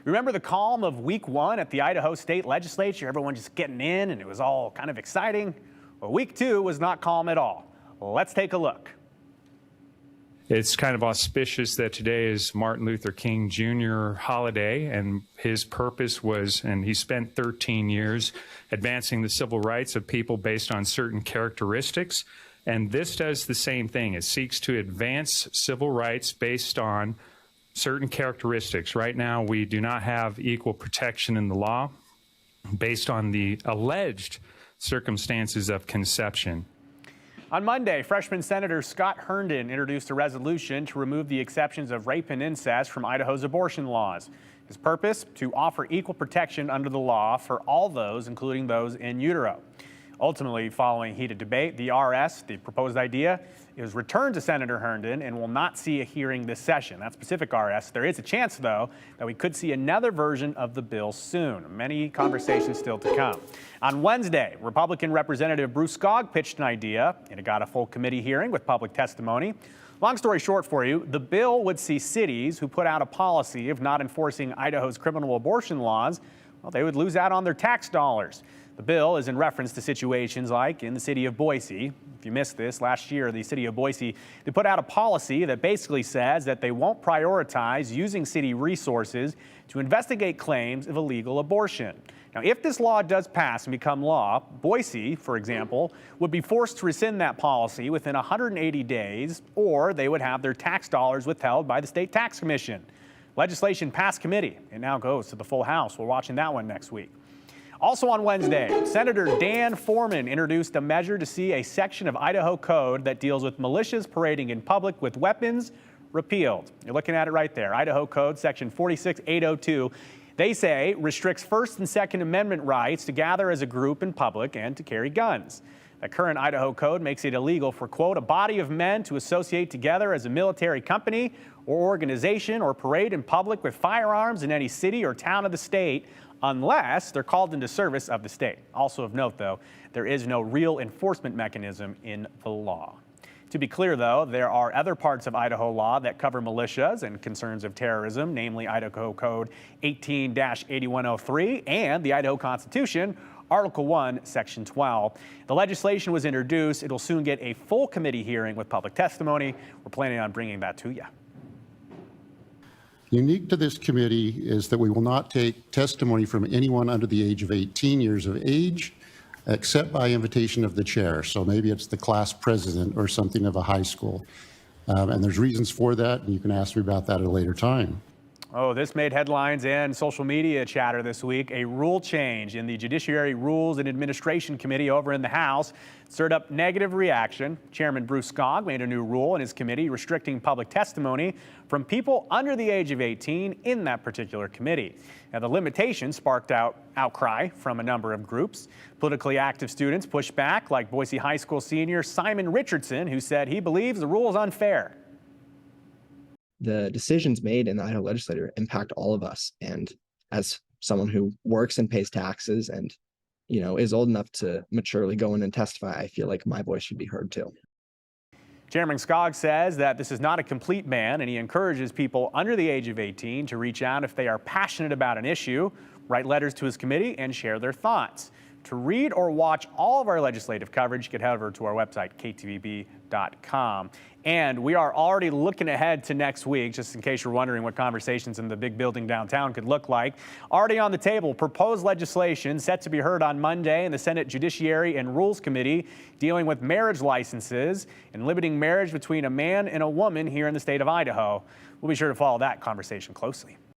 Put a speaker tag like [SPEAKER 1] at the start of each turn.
[SPEAKER 1] Remember the calm of week one at the Idaho State Legislature? Everyone just getting in and it was all kind of exciting. Well, week two was not calm at all. Let's take a look.
[SPEAKER 2] It's kind of auspicious that today is Martin Luther King Jr. holiday, and his purpose was, and he spent 13 years advancing the civil rights of people based on certain characteristics. And this does the same thing. It seeks to advance civil rights based on certain characteristics. Right now, we do not have equal protection in the law based on the alleged circumstances of conception.
[SPEAKER 1] On Monday, freshman Senator Scott Herndon introduced a resolution to remove the exceptions of rape and incest from Idaho's abortion laws. His purpose, to offer equal protection under the law for all those, including those in utero. Ultimately, following heated debate, the RS, the proposed idea, is returned to Senator Herndon and will not see a hearing this session. That specific RS. There is a chance, though, that we could see another version of the bill soon. Many conversations still to come. On Wednesday, Republican Representative Bruce Skog pitched an idea, and it got a full committee hearing with public testimony. Long story short for you, the bill would see cities who put out a policy of not enforcing Idaho's criminal abortion laws, well, they would lose out on their tax dollars. The bill is in reference to situations like in the city of Boise. If you missed this, last year, the city of Boise, they put out a policy that basically says that they won't prioritize using city resources to investigate claims of illegal abortion. Now, if this law does pass and become law, Boise, for example, would be forced to rescind that policy within 180 days, or they would have their tax dollars withheld by the state tax commission. Legislation passed committee. It now goes to the full House. We're watching that one next week. Also on Wednesday, Senator Dan Foreman introduced a measure to see a section of Idaho code that deals with militias parading in public with weapons repealed. You're looking at it right there. Idaho Code Section 46802. They say restricts First and Second Amendment rights to gather as a group in public and to carry guns. The current Idaho Code makes it illegal for, quote, a body of men to associate together as a military company or organization or parade in public with firearms in any city or town of the state unless they're called into service of the state. Also of note, though, there is no real enforcement mechanism in the law. To be clear, though, there are other parts of Idaho law that cover militias and concerns of terrorism, namely Idaho Code 18-8103 and the Idaho Constitution, Article 1, Section 12. The legislation was introduced. It'll soon get a full committee hearing with public testimony. We're planning on bringing that to you.
[SPEAKER 3] Unique to this committee is that we will not take testimony from anyone under the age of 18 years of age, except by invitation of the chair. So maybe it's the class president or something of a high school. And there's reasons for that, and you can ask me about that at a later time.
[SPEAKER 1] Oh, this made headlines and social media chatter this week. A rule change in the Judiciary Rules and Administration Committee over in the House stirred up negative reaction. Chairman Bruce Skog made a new rule in his committee restricting public testimony from people under the age of 18 in that particular committee. Now, the limitation sparked outcry from a number of groups. Politically active students pushed back, like Boise High School senior Simon Richardson, who said he believes the rule is unfair.
[SPEAKER 4] The decisions made in the Idaho Legislature impact all of us. And as someone who works and pays taxes and, is old enough to maturely go in and testify, I feel like my voice should be heard too.
[SPEAKER 1] Chairman Skog says that this is not a complete ban, and he encourages people under the age of 18 to reach out if they are passionate about an issue, write letters to his committee, and share their thoughts. To read or watch all of our legislative coverage, you can head over to our website, ktvb.com. And we are already looking ahead to next week, just in case you're wondering what conversations in the big building downtown could look like. Already on the table, proposed legislation set to be heard on Monday in the Senate Judiciary and Rules Committee dealing with marriage licenses and limiting marriage between a man and a woman here in the state of Idaho. We'll be sure to follow that conversation closely.